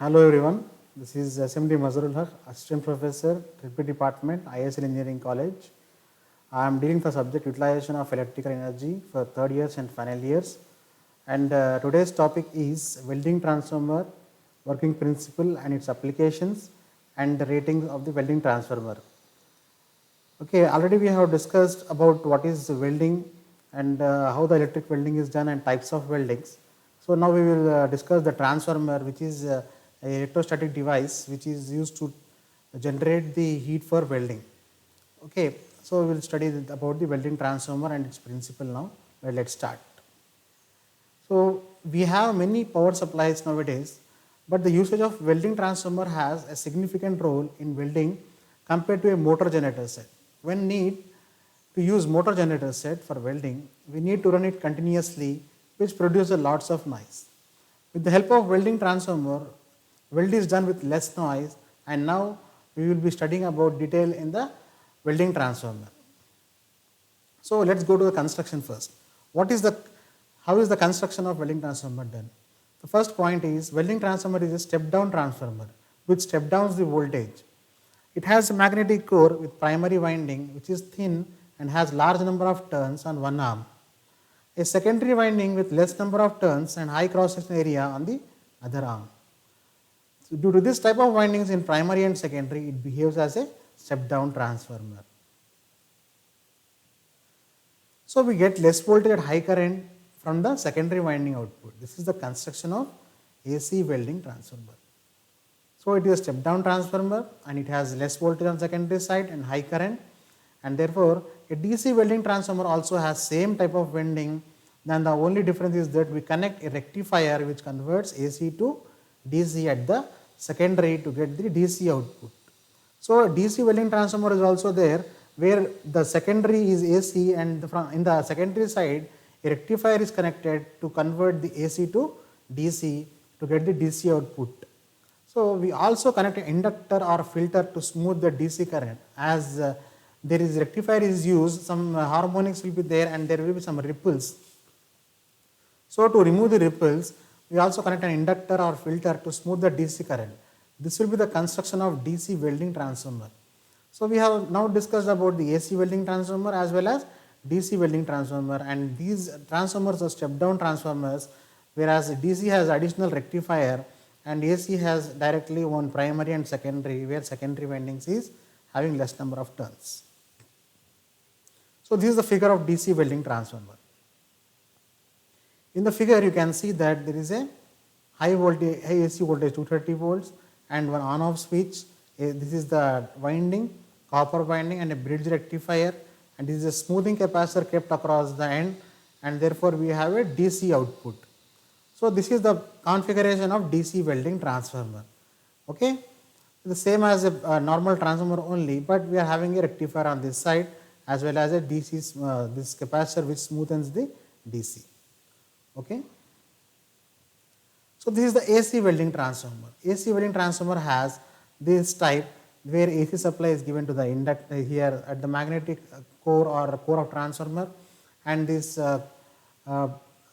Hello everyone, this is SMD Mazharul Haq, Assistant Professor, Repeat Department, ISL Engineering College. I am dealing with the subject utilization of electrical energy for third years and final years. And today's topic is welding transformer, working principle and its applications and the rating of the welding transformer. Okay, already we have discussed about what is welding and how the electric welding is done and types of weldings. So now we will discuss the transformer, which is a electrostatic device which is used to generate the heat for welding. Okay, so we will study about the welding transformer and its principle now. Well, let's start. So we have many power supplies nowadays, but the usage of welding transformer has a significant role in welding compared to a motor generator set. When need to use motor generator set for welding, we need to run it continuously, which produces lots of noise. With the help of welding transformer, weld is done with less noise, and now we will be studying about detail in the welding transformer. So let's go to the construction first. How is the construction of welding transformer done? The first point is welding transformer is a step down transformer which step downs the voltage. It has a magnetic core with primary winding which is thin and has large number of turns on one arm. A secondary winding with less number of turns and high cross section area on the other arm. So due to this type of windings in primary and secondary, it behaves as a step down transformer. So we get less voltage at high current from the secondary winding output. This is the construction of AC welding transformer. So it is a step down transformer and it has less voltage on secondary side and high current, and therefore a DC welding transformer also has same type of winding. Then the only difference is that we connect a rectifier which converts AC to DC at the secondary to get the DC output. So DC welding transformer is also there where the secondary is AC and in the secondary side a rectifier is connected to convert the AC to DC to get the DC output. So we also connect an inductor or filter to smooth the DC current. As there is rectifier is used, some harmonics will be there and there will be some ripples. So to remove the ripples, we also connect an inductor or filter to smooth the DC current. This will be the construction of DC welding transformer. So we have now discussed about the AC welding transformer as well as DC welding transformer, and these transformers are step down transformers, whereas DC has additional rectifier and AC has directly one primary and secondary, where secondary windings is having less number of turns. So this is the figure of DC welding transformer. In the figure you can see that there is a high AC voltage 230 volts and one on off switch. This is the winding, copper winding and a bridge rectifier, and this is a smoothing capacitor kept across the end, and therefore we have a DC output. So this is the configuration of DC welding transformer. Okay, the same as a normal transformer only, but we are having a rectifier on this side as well as a DC this capacitor which smoothens the DC. Okay. So this is the AC welding transformer. AC welding transformer has this type where AC supply is given to the inductor here at the magnetic core or core of transformer, and this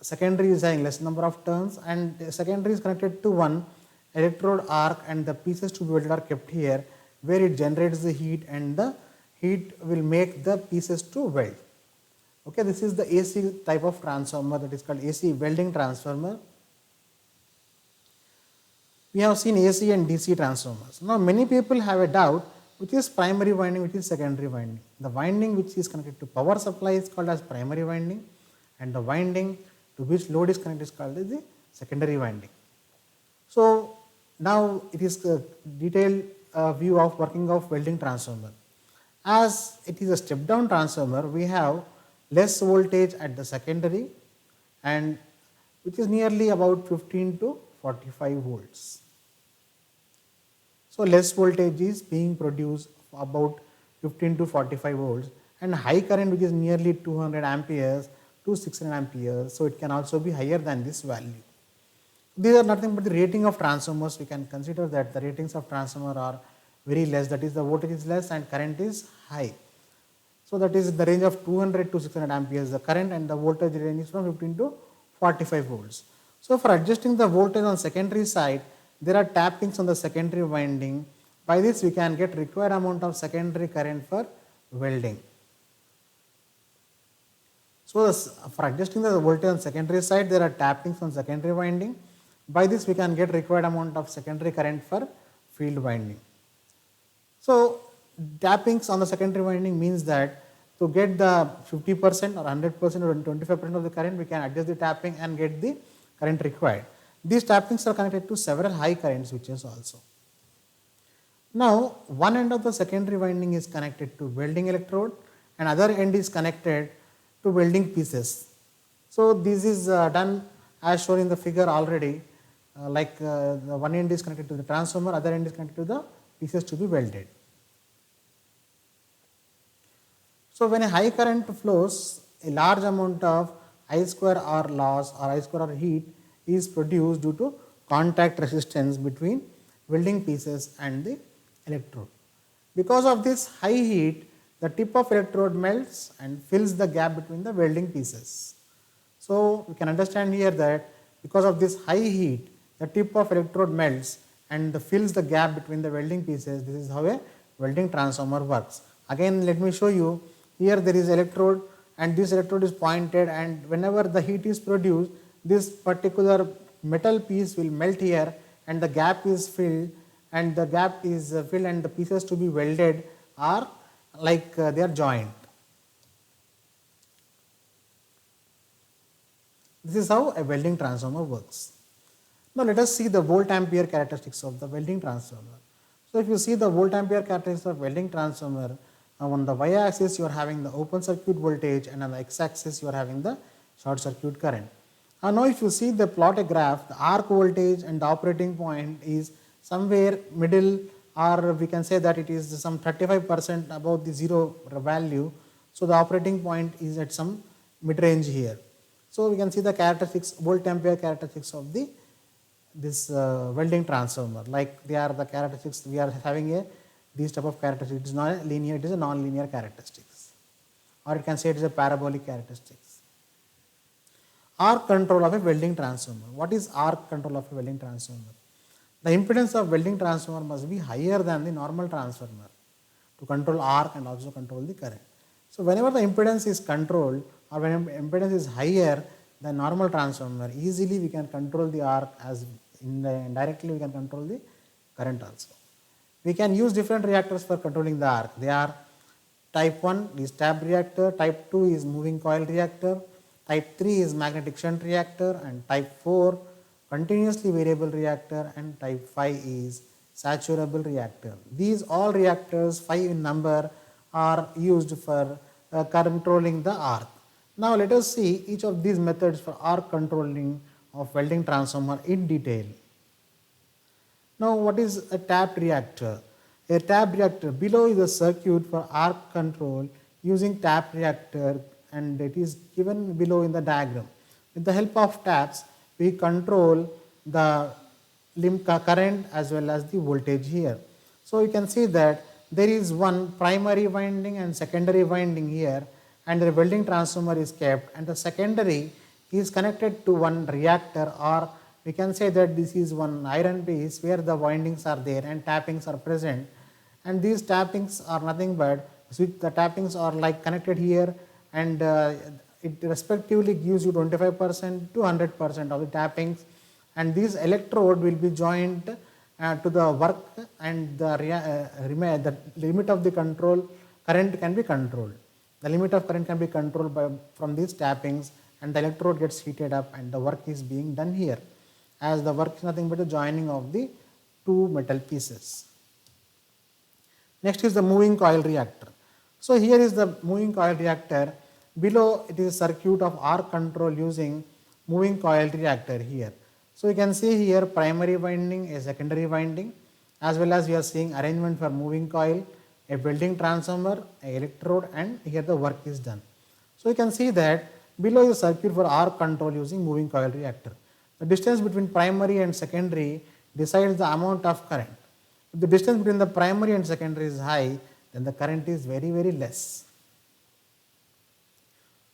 secondary is having less number of turns, and secondary is connected to one electrode arc, and the pieces to be welded are kept here where it generates the heat and the heat will make the pieces to weld. Okay, this is the AC type of transformer that is called AC welding transformer. We have seen AC and DC transformers. Now many people have a doubt which is primary winding, which is secondary winding. The winding which is connected to power supply is called as primary winding, and the winding to which load is connected is called as the secondary winding. So now it is a detailed view of working of welding transformer. As it is a step down transformer, we have less voltage at the secondary and which is nearly about 15 to 45 volts. So less voltage is being produced about 15 to 45 volts, and high current which is nearly 200 amperes to 600 amperes. So it can also be higher than this value. These are nothing but the rating of transformers. We can consider that the ratings of transformer are very less, that is the voltage is less and current is high. So that is the range of 200 to 600 amperes the current, and the voltage range is from 15 to 45 volts. So for adjusting the voltage on secondary side, there are tappings on the secondary winding. By this we can get required amount of secondary current for welding. So for adjusting the voltage on secondary side, there are tappings on secondary winding. By this we can get required amount of secondary current for field winding. So tappings on the secondary winding means that to get the 50% or 100% or 25% of the current, we can adjust the tapping and get the current required. These tappings are connected to several high current switches also. Now one end of the secondary winding is connected to welding electrode and other end is connected to welding pieces. So this is done as shown in the figure already, the one end is connected to the transformer, other end is connected to the pieces to be welded. So when a high current flows, a large amount of I square R loss or I square R heat is produced due to contact resistance between welding pieces and the electrode. Because of this high heat, the tip of electrode melts and fills the gap between the welding pieces. So we can understand here that because of this high heat, the tip of electrode melts and fills the gap between the welding pieces. This is how a welding transformer works. Again, let me show you. Here there is electrode and this electrode is pointed, and whenever the heat is produced, this particular metal piece will melt here and the gap is filled, and the gap is filled and the pieces to be welded are they are joined. This is how a welding transformer works. Now let us see the volt ampere characteristics of the welding transformer. So if you see the volt ampere characteristics of welding transformer, on the y axis you are having the open circuit voltage and on the x axis you are having the short circuit current. Now if you see the plot a graph, the arc voltage and the operating point is somewhere middle, or we can say that it is some 35% above the zero value. So the operating point is at some mid range here. So we can see the characteristics, volt ampere characteristics of this welding transformer, like they are the characteristics. We are having these type of characteristics. It is not linear, it is a non-linear characteristics, or you can say it is a parabolic characteristics. Arc control of a welding transformer. What is arc control of a welding transformer? The impedance of welding transformer must be higher than the normal transformer to control arc and also control the current. So whenever the impedance is controlled, or when impedance is higher than normal transformer, easily we can control the arc, as indirectly we can control the current also. We can use different reactors for controlling the arc. They are type 1 is tapped reactor, type 2 is moving coil reactor, type 3 is magnetic shunt reactor, and type 4 continuously variable reactor, and type 5 is saturable reactor. These all reactors, 5 in number, are used for controlling the arc. Now let us see each of these methods for arc controlling of welding transformer in detail. Now what is a tapped reactor? A tapped reactor, below is a circuit for arc control using tapped reactor, and it is given below in the diagram. With the help of taps, we control the current as well as the voltage here. So you can see that there is one primary winding and secondary winding here, and the welding transformer is kept, and the secondary is connected to one reactor, or we can say that this is one iron piece where the windings are there and tappings are present, and these tappings are nothing but the tappings are like connected here, and it respectively gives you 25% to 100% of the tappings, and this electrode will be joined to the work, and the limit of the control current can be controlled. The limit of current can be controlled from these tappings, and the electrode gets heated up and the work is being done here, as the work is nothing but the joining of the two metal pieces. Next is the moving coil reactor. So here is the moving coil reactor. Below it is a circuit of arc control using moving coil reactor here. So you can see here primary winding, a secondary winding, as well as we are seeing arrangement for moving coil, a welding transformer, a electrode, and here the work is done. So you can see that below is a circuit for arc control using moving coil reactor. The distance between primary and secondary decides the amount of current. If the distance between the primary and secondary is high, then the current is very, very less.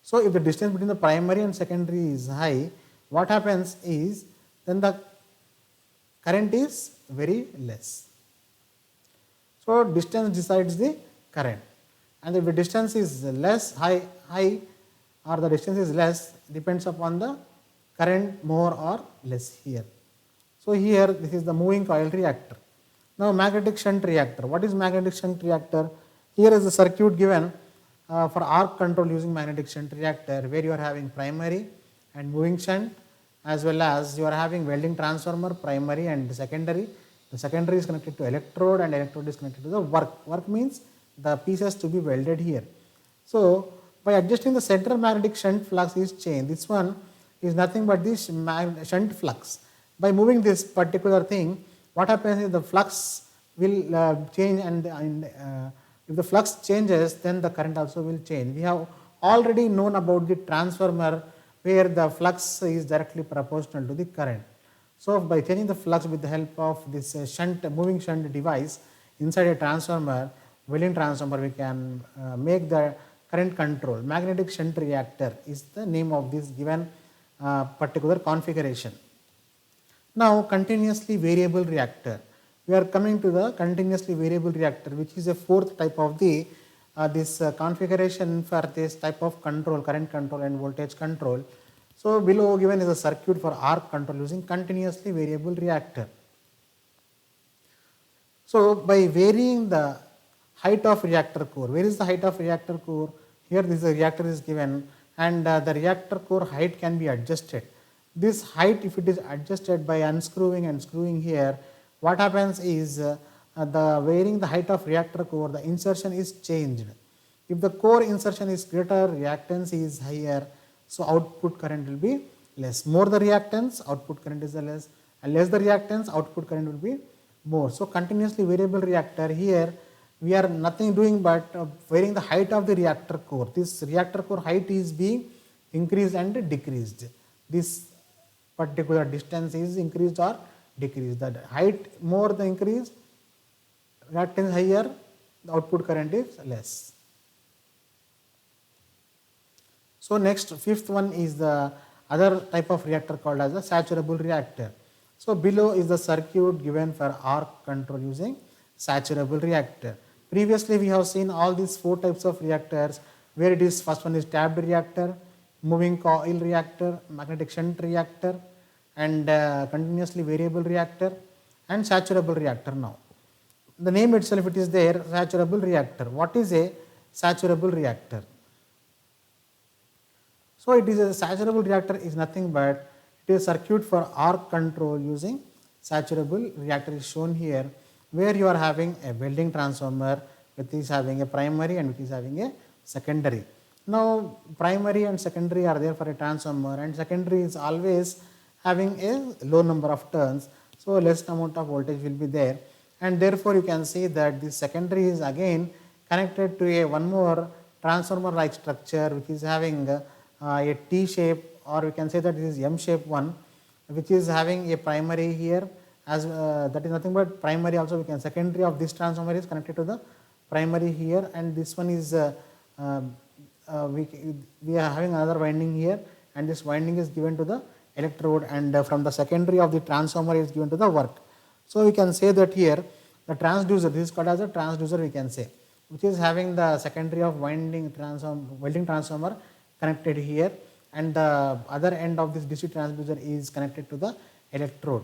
So if the distance between the primary and secondary is high, what happens is then the current is very less. So distance decides the current, and if the distance is less high or the distance is less, depends upon the current more or less here. So here this is the moving coil reactor. Now magnetic shunt reactor. What is magnetic shunt reactor? Here is the circuit given for arc control using magnetic shunt reactor, where you are having primary and moving shunt, as well as you are having welding transformer, primary and secondary. The secondary is connected to electrode and electrode is connected to the work. Work means the pieces to be welded here. So by adjusting the central magnetic shunt flux is changed. This one is nothing but this shunt flux. By moving this particular thing, what happens is the flux will change, and if the flux changes, then the current also will change. We have already known about the transformer, where the flux is directly proportional to the current. So by changing the flux with the help of this moving shunt device inside a transformer, welding transformer, we can make the current control. Magnetic shunt reactor is the name of this given particular configuration. Now continuously variable reactor. We are coming to the continuously variable reactor, which is a fourth type of the this configuration for this type of control, current control and voltage control. So below given is a circuit for arc control using continuously variable reactor. So by varying the height of reactor core, where is the height of reactor core? Here this reactor is given, and the reactor core height can be adjusted. This height, if it is adjusted by unscrewing and screwing here, what happens is the varying the height of reactor core, the insertion is changed. If the core insertion is greater, reactance is higher, so output current will be less. More the reactance, output current is less, and less the reactance, output current will be more. So continuously variable reactor, here we are nothing doing but varying the height of the reactor core. This reactor core height is being increased and decreased. This particular distance is increased or decreased. The height more the increase, reactance higher, the output current is less. So next, fifth one is the other type of reactor called as a saturable reactor. So below is the circuit given for arc control using saturable reactor. Previously we have seen all these four types of reactors, where it is first one is tapped reactor, moving coil reactor, magnetic shunt reactor, and continuously variable reactor and saturable reactor. Now the name itself, it is there, saturable reactor. What is a saturable reactor? So it is a saturable reactor is nothing but it is a circuit for arc control using saturable reactor is shown here, where you are having a welding transformer which is having a primary and which is having a secondary. Now primary and secondary are there for a transformer, and secondary is always having a low number of turns, so less amount of voltage will be there, and therefore you can see that this secondary is again connected to a one more transformer like structure which is having a T shape, or we can say that this is M shape one, which is having a primary here, as that is nothing but primary. Also we can secondary of this transformer is connected to the primary here, and this one is we are having another winding here, and this winding is given to the electrode, and from the secondary of the transformer is given to the work. So we can say that here the transducer, this is called as a transducer we can say, which is having the secondary of welding transformer connected here, and the other end of this DC transducer is connected to the electrode,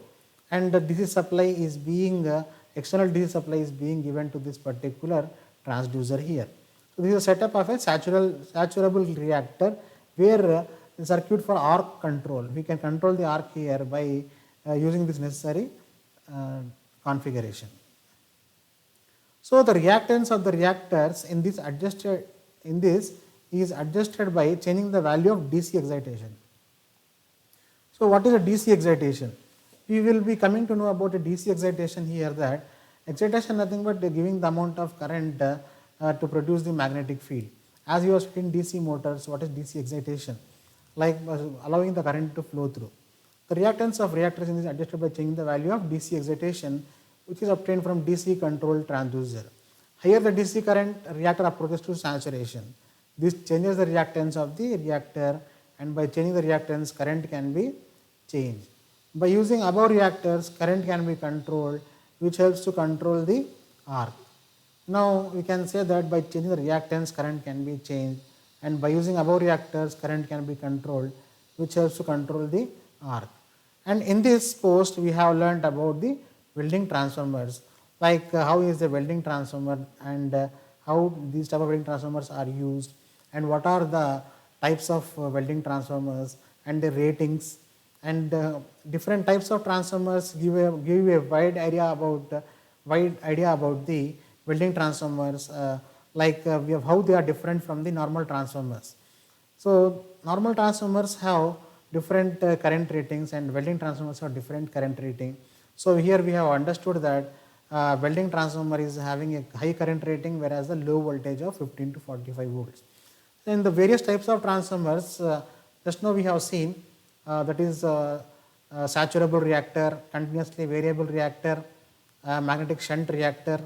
and the DC supply is being external DC supply is being given to this particular transducer here. So this is a setup of a saturable reactor, where the circuit for arc control, we can control the arc here by using this necessary configuration. So the reactance of the reactors in this is adjusted by changing the value of DC excitation. So what is a DC excitation? We will be coming to know about a DC excitation here, that excitation nothing but giving the amount of current to produce the magnetic field. As you are studying DC motors, what is DC excitation? Like allowing the current to flow through. The reactance of reactors is adjusted by changing the value of DC excitation, which is obtained from DC controlled transducer. Higher the DC current, reactor approaches to saturation. This changes the reactance of the reactor, and by changing the reactance, current can be changed. By using above reactors, current can be controlled, which helps to control the arc. Now we can say that by changing the reactance, current can be changed, and by using above reactors, current can be controlled, which helps to control the arc. And in this post, we have learned about the welding transformers, like how is the welding transformer, and how these type of welding transformers are used, and what are the types of welding transformers and the ratings, and different types of transformers give a wide idea about the welding transformers, we have how they are different from the normal transformers. So normal transformers have different current ratings, and welding transformers have different current rating. So here we have understood that welding transformer is having a high current rating, whereas the low voltage of 15 to 45 volts. In the various types of transformers, just now we have seen, that is saturable reactor, continuously variable reactor, magnetic shunt reactor,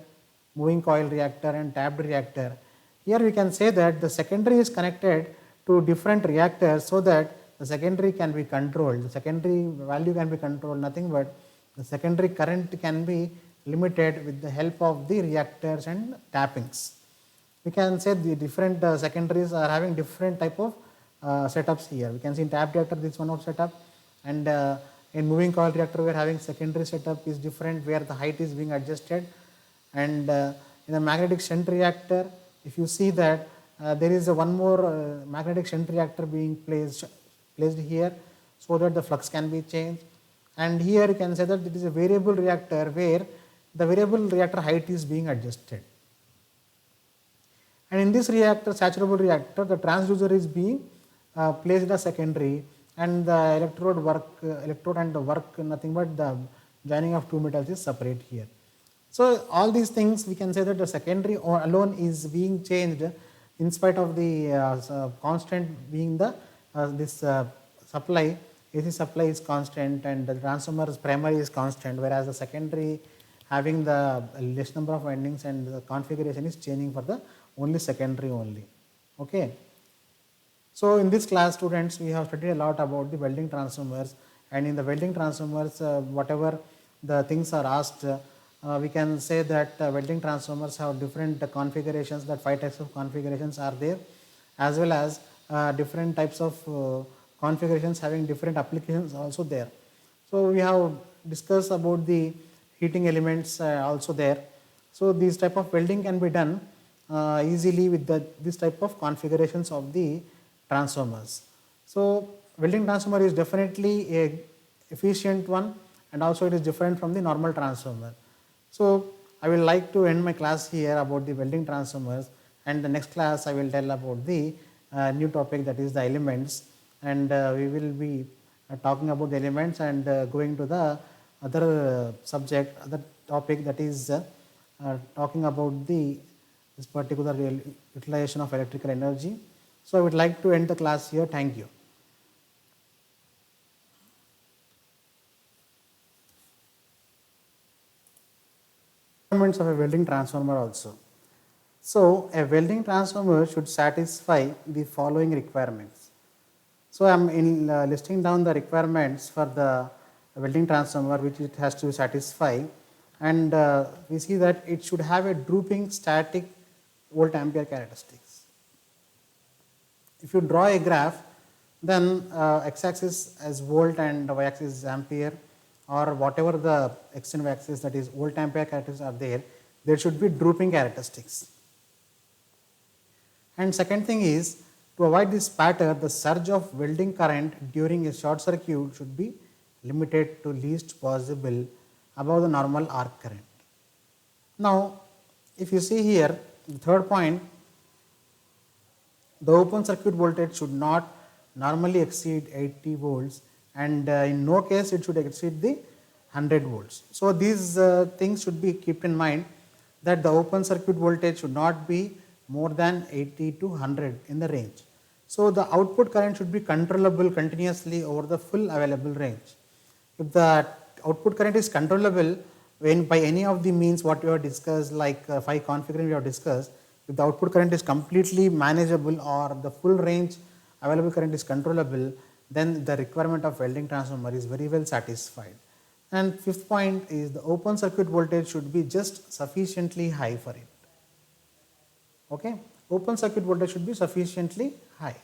moving coil reactor, and tapped reactor. Here we can say that the secondary is connected to different reactors so that the secondary can be controlled. The secondary value can be controlled, nothing but the secondary current can be limited with the help of the reactors and tappings. We can say the different secondaries are having different type of setups here. We can see in tap reactor this one of setup, and in moving coil reactor we are having secondary setup is different, where the height is being adjusted, and in a magnetic shunt reactor, if you see that there is one more magnetic shunt reactor being placed here so that the flux can be changed, and here you can say that it is a variable reactor where the variable reactor height is being adjusted. And in this reactor, saturable reactor, the transducer is being placed as secondary, and the electrode and the work, nothing but the joining of two metals is separate here. So all these things we can say that the secondary alone is being changed in spite of the constant being the supply, AC supply is constant, and the transformer's primary is constant, whereas the secondary having the less number of windings and the configuration is changing for the only secondary only. Okay. So in this class, students, we have studied a lot about the welding transformers, and in the welding transformers, whatever the things are asked, we can say that welding transformers have different configurations, that 5 types of configurations are there, as well as different types of configurations having different applications also there. So we have discussed about the heating elements also there. So these type of welding can be done easily with this type of configurations of the transformers. So welding transformer is definitely a efficient one, and also it is different from the normal transformer. So I will like to end my class here about the welding transformers, and the next class I will tell about the new topic, that is the elements, and we will be talking about the elements and going to the other subject, other topic, that is talking about this particular utilization of electrical energy. So I would like to end the class here. Thank you. Requirements of a welding transformer also. So a welding transformer should satisfy the following requirements. So I am listing down the requirements for the welding transformer which it has to satisfy, and we see that it should have a drooping static volt ampere characteristics. If you draw a graph, then x-axis as volt and y-axis is ampere, or whatever the x and y-axis, that is volt ampere characteristics are there should be drooping characteristics. And second thing is, to avoid this pattern, the surge of welding current during a short circuit should be limited to least possible above the normal arc current. Now, if you see here, the third point, the open circuit voltage should not normally exceed 80 volts, and in no case it should exceed the 100 volts. So these things should be kept in mind, that the open circuit voltage should not be more than 80 to 100 in the range. So the output current should be controllable continuously over the full available range. If the output current is controllable by any of the means what we have discussed, like 5 configurations we have discussed, if the output current is completely manageable or the full range available current is controllable, then the requirement of welding transformer is very well satisfied. And fifth point is the open circuit voltage should be just sufficiently high for it. Okay, open circuit voltage should be sufficiently high.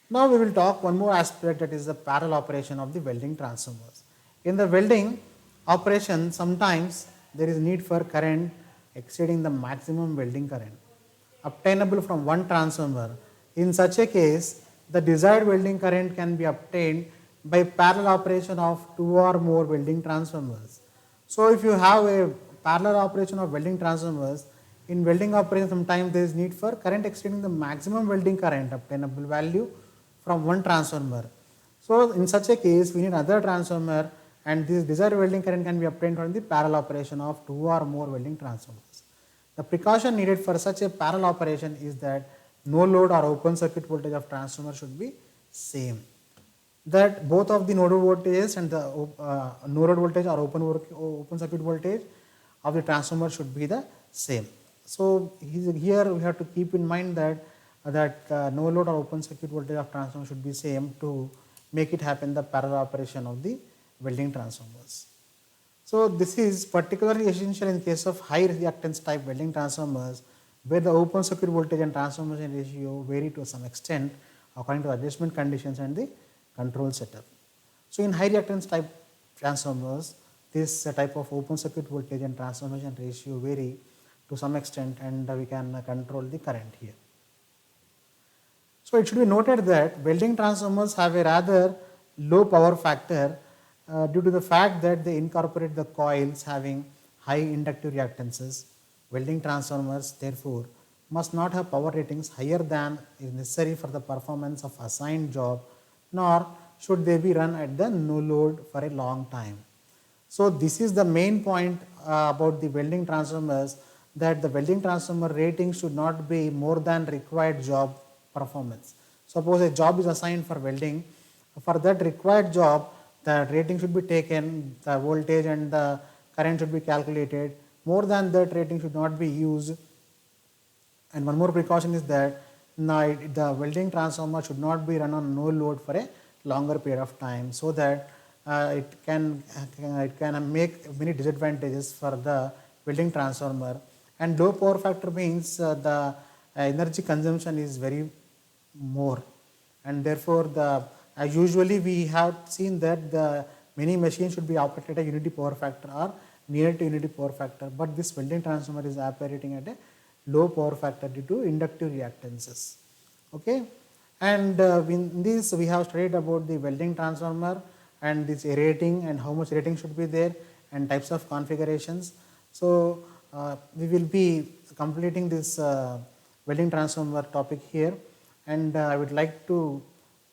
Now we will talk one more aspect, that is the parallel operation of the welding transformers. In the welding operation, sometimes there is need for current exceeding the maximum welding current obtainable from one transformer. In such a case, the desired welding current can be obtained by parallel operation of two or more welding transformers. So if you have a parallel operation of welding transformers, in welding operation sometimes there is need for current exceeding the maximum welding current obtainable value from one transformer. So in such a case, we need another transformer, and this desired welding current can be obtained from the parallel operation of two or more welding transformers. The precaution needed for such a parallel operation is that no load or open circuit voltage of transformer should be same. That both of the nodal voltages and the no load voltage or open circuit voltage of the transformer should be the same. So here we have to keep in mind that no load or open circuit voltage of transformer should be same to make it happen the parallel operation of the welding transformers. So this is particularly essential in case of high reactance type welding transformers, where the open circuit voltage and transformation ratio vary to some extent according to the adjustment conditions and the control setup. So in high reactance type transformers, this type of open circuit voltage and transformation ratio vary to some extent, and we can control the current here. So it should be noted that welding transformers have a rather low power factor due to the fact that they incorporate the coils having high inductive reactances. Welding transformers therefore must not have power ratings higher than is necessary for the performance of assigned job, nor should they be run at the no load for a long time. So this is the main point about the welding transformers, that the welding transformer rating should not be more than required job performance. Suppose a job is assigned for welding, for that required job the rating should be taken, the voltage and the current should be calculated. More than that rating should not be used. And one more precaution is that the welding transformer should not be run on no load for a longer period of time, so that it can make many disadvantages for the welding transformer. And low power factor means the energy consumption is very more, and therefore usually we have seen that the many machines should be operated at unity power factor or near to unity power factor, but this welding transformer is operating at a low power factor due to inductive reactances. Okay, and in this we have studied about the welding transformer and this rating and how much rating should be there and types of configurations. So we will be completing this welding transformer topic here, and I would like to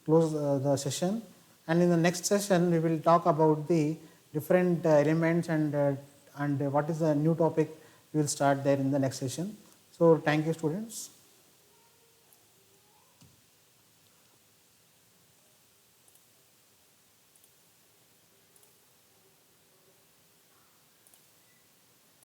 close the session, and in the next session we will talk about the different elements and what is the new topic we will start there in the next session. So thank you, students.